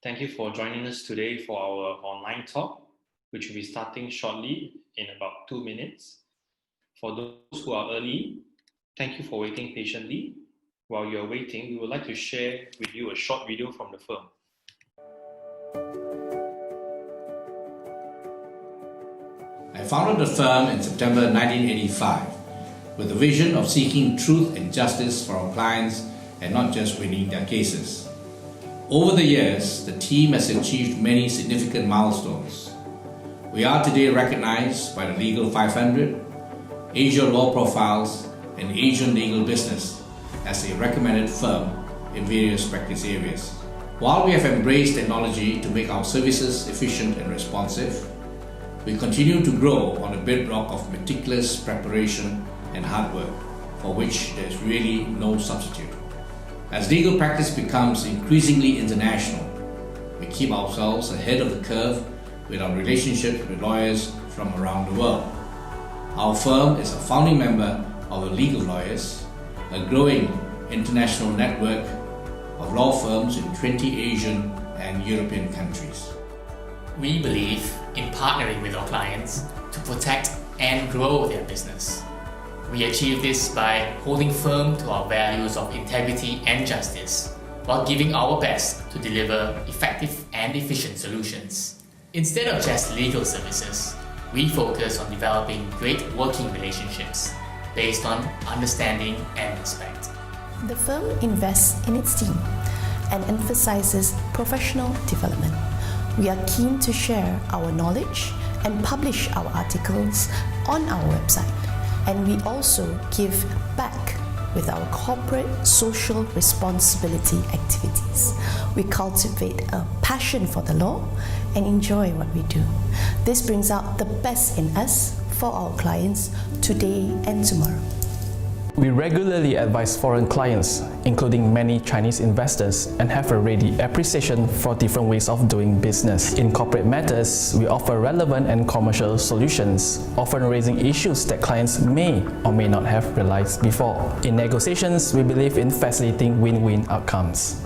Thank you for joining us today for our online talk, which will be starting shortly in about 2 minutes. For those who are early, thank you for waiting patiently. While you are waiting, we would like to share with you a short video from the firm. I founded the firm in September 1985 with the vision of seeking truth and justice for our clients and not just winning their cases. Over the years, the team has achieved many significant milestones. We are today recognized by the Legal 500, Asia Law Profiles, and Asian Legal Business as a recommended firm in various practice areas. While we have embraced technology to make our services efficient and responsive, we continue to grow on the bedrock of meticulous preparation and hard work, for which there is really no substitute. As legal practice becomes increasingly international, we keep ourselves ahead of the curve with our relationships with lawyers from around the world. Our firm is a founding member of the League of Lawyers, a growing international network of law firms in 20 Asian and European countries. We believe in partnering with our clients to protect and grow their business. We achieve this by holding firm to our values of integrity and justice, while giving our best to deliver effective and efficient solutions. Instead of just legal services, we focus on developing great working relationships based on understanding and respect. The firm invests in its team and emphasizes professional development. We are keen to share our knowledge and publish our articles on our website. And we also give back with our corporate social responsibility activities. We cultivate a passion for the law and enjoy what we do. This brings out the best in us for our clients today and tomorrow. We regularly advise foreign clients, including many Chinese investors, and have a ready appreciation for different ways of doing business. In corporate matters, we offer relevant and commercial solutions, often raising issues that clients may or may not have realized before. In negotiations, we believe in facilitating win-win outcomes.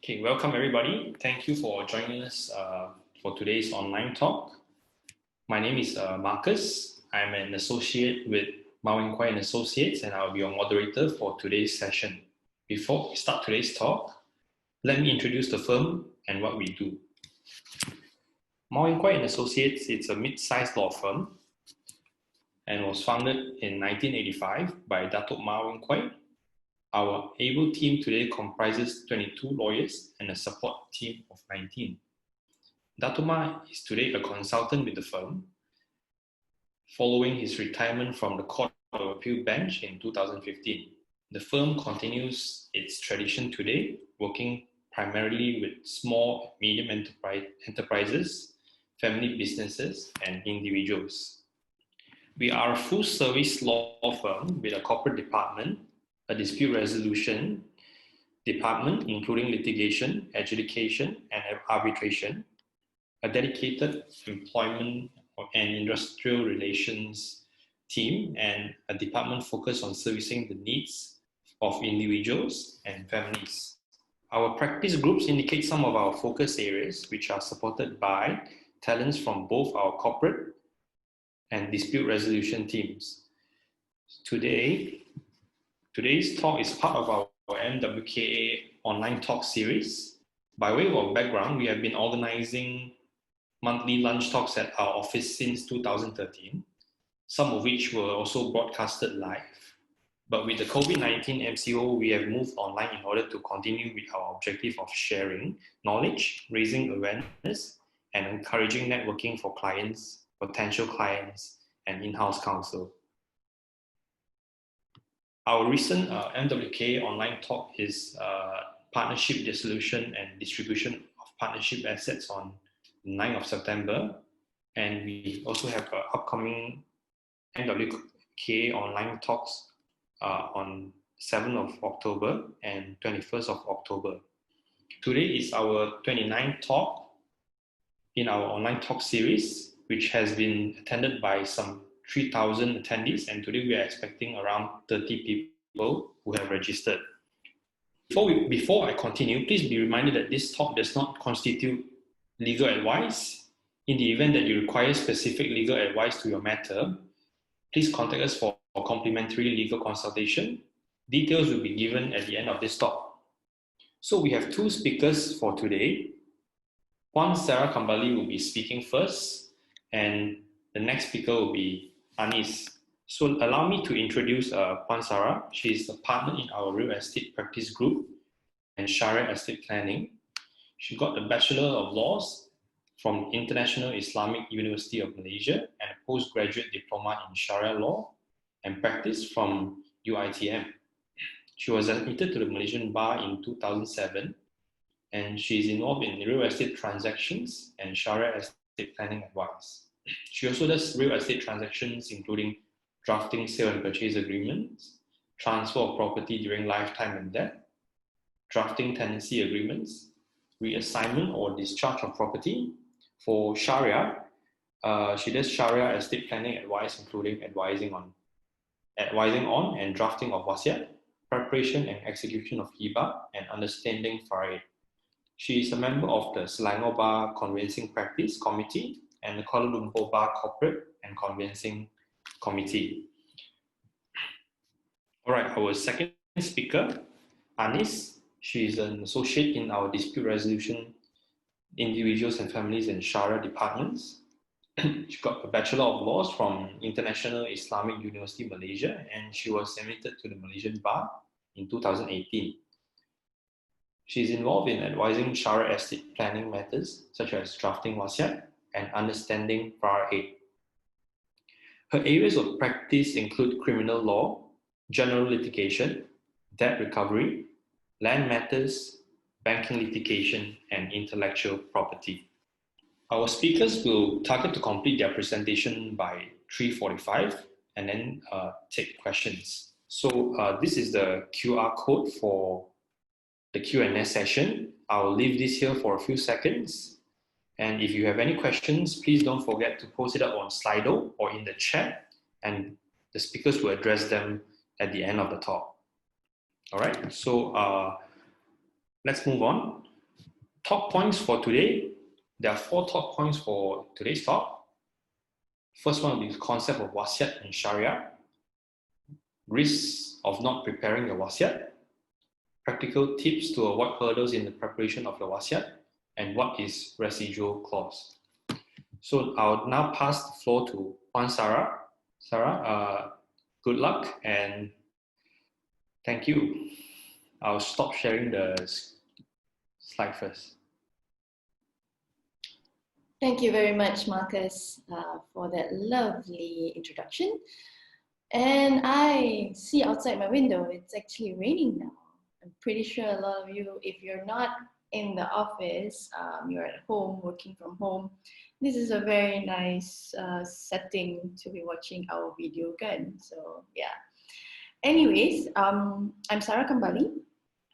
Okay, welcome everybody. Thank you for joining us for today's online talk. My name is Marcus. I'm an associate with MWKA & Associates, and I'll be your moderator for today's session. Before we start today's talk, let me introduce the firm and what we do. MWKA & Associates, it's a mid-sized law firm and was founded in 1985 by Datuk MWKA. Our able team today comprises 22 lawyers and a support team of 19. Datuk Ma is today a consultant with the firm, following his retirement from the Court of Appeal bench in 2015. The firm continues its tradition today, working primarily with small and medium enterprises, family businesses, and individuals. We are a full-service law firm with a corporate department, a dispute resolution department, including litigation, adjudication, and arbitration, a dedicated employment and industrial relations team, and a department focused on servicing the needs of individuals and families. Our practice groups indicate some of our focus areas, which are supported by talents from both our corporate and dispute resolution teams. Today's talk is part of our MWKA online talk series. By way of background, we have been organizing monthly lunch talks at our office since 2013, some of which were also broadcasted live. But with the COVID-19 MCO, we have moved online in order to continue with our objective of sharing knowledge, raising awareness, and encouraging networking for clients, potential clients, and in-house counsel. Our recent MWKA online talk is Partnership Dissolution and Distribution of Partnership Assets on 9th of September, and we also have upcoming MWKA online talks on 7th of October and 21st of October. Today is our 29th talk in our online talk series, which has been attended by some 3,000 attendees, and today we are expecting around 30 people who have registered. Before I continue, please be reminded that this talk does not constitute legal advice. In the event that you require specific legal advice to your matter, please contact us for a complimentary legal consultation. Details will be given at the end of this talk. So we have two speakers for today. Puan Sarah Kambali will be speaking first, and the next speaker will be Anis. So allow me to introduce Puan Sarah. She is a partner in our real estate practice group and Syariah estate planning. She got a Bachelor of Laws from International Islamic University of Malaysia and a postgraduate diploma in Sharia law and practice from UITM. She was admitted to the Malaysian Bar in 2007, and she is involved in real estate transactions and Sharia estate planning advice. She also does real estate transactions including drafting sale and purchase agreements, transfer of property during lifetime and death, drafting tenancy agreements, reassignment or discharge of property. For Sharia, she does Sharia estate planning advice, including advising on and drafting of Wasiat, preparation and execution of Hibah, and understanding Faraid. She is a member of the Selangor Bar Conveyancing Practice Committee and the Kuala Lumpur Bar Corporate and Conveyancing Committee. All right, our second speaker, Anis. She is an associate in our dispute resolution, individuals and families and Sharia departments. She got a Bachelor of Laws from International Islamic University Malaysia, and she was admitted to the Malaysian Bar in 2018. She is involved in advising Sharia estate planning matters such as drafting wasiat and understanding Faraid. Her areas of practice include criminal law, general litigation, debt recovery, land matters, banking litigation, and intellectual property. Our speakers will target to complete their presentation by 3:45 and then take questions. So this is the QR code for the Q&A session. I'll leave this here for a few seconds. And if you have any questions, please don't forget to post it up on Slido or in the chat, and the speakers will address them at the end of the talk. All right, so let's move on. Talk points for today. There are 4 talk points for today's talk. First one will be the concept of wasiat and Sharia, risks of not preparing your wasiat, practical tips to avoid hurdles in the preparation of your wasiat, and what is residual clause. So I'll now pass the floor to Puan Sarah. Sarah, good luck and thank you. I'll stop sharing the slide first. Thank you very much, Marcus, for that lovely introduction. And I see outside my window, it's actually raining now. I'm pretty sure a lot of you, if you're not in the office, you're at home, working from home, this is a very nice setting to be watching our video again. So yeah. Anyways, I'm Sarah Kambali.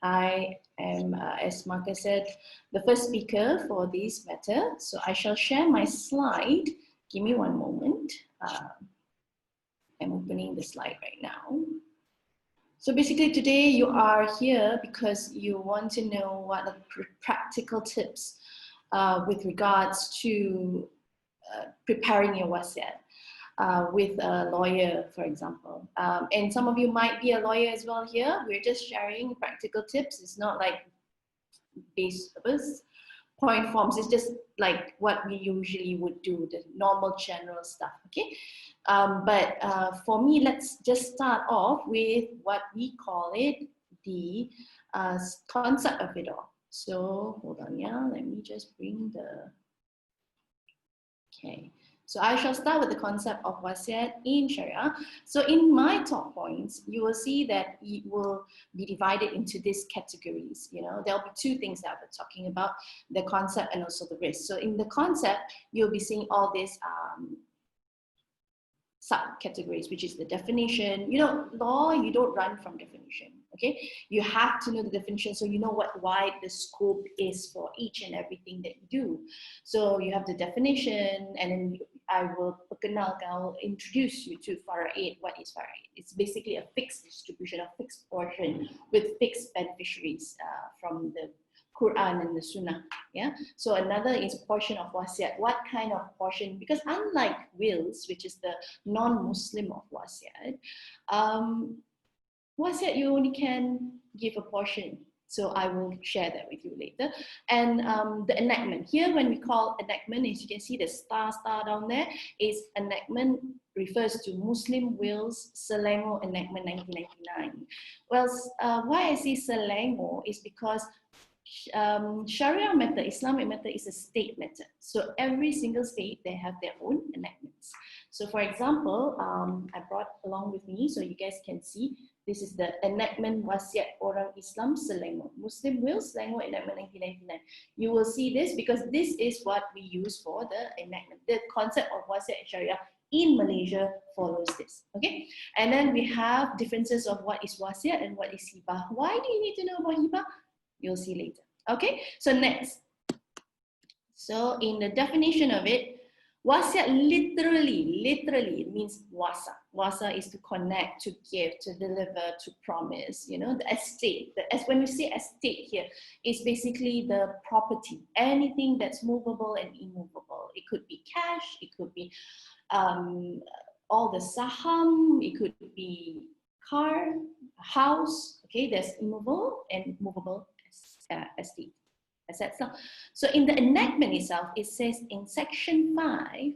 I am, as Marcus said, the first speaker for this matter. So I shall share my slide. Give me one moment. I'm opening the slide right now. So basically today you are here because you want to know what are the practical tips with regards to preparing your wasiat with a lawyer, for example. And some of you might be a lawyer as well here. We're just sharing practical tips. It's not like base point forms. It's just like what we usually would do, the normal general stuff, okay? But for me, let's just start off with what we call it, the concept of it all. So hold on, yeah, let me just bring the, okay. So I shall start with the concept of wasiat in Sharia. So in my top points, you will see that it will be divided into these categories. You know, there'll be 2 things that I'll be talking about, the concept and also the risk. So in the concept, you'll be seeing all these subcategories, which is the definition. You know, law, you don't run from definition, okay? You have to know the definition so you know what wide the scope is for each and everything that you do. So you have the definition, and then I will introduce you to Faraid. What is Faraid? It's basically a fixed distribution, a fixed portion with fixed beneficiaries from the Quran and the Sunnah. Yeah. So another is portion of wasiat. What kind of portion? Because unlike wills, which is the non-Muslim of wasiat, wasiat you only can give a portion. So I will share that with you later. And the enactment. Here, when we call enactment, as you can see the star down there, is enactment refers to Muslim Wills Selangor Enactment 1999. Well, why I say Selangor is because Sharia matter, Islamic matter is a state matter. So every single state, they have their own enactments. So for example, I brought along with me so you guys can see, this is the enactment Wasiat Orang Islam Selangor, Muslim Will Selangor Enactment 1999. You will see this because this is what we use for the enactment. The concept of Wasiat Sharia in Malaysia follows this, okay? And then we have differences of what is Wasiat and what is Hibah. Why do you need to know about Hibah? You'll see later, okay? So next, so in the definition of it, Wasiat literally means wasa. Wasa is to connect, to give, to deliver, to promise. You know, the estate. When we say estate here, it's basically the property. Anything that's movable and immovable. It could be cash. It could be all the saham. It could be car, house. Okay, there's immovable and movable estate. So in the enactment itself, it says in section 5,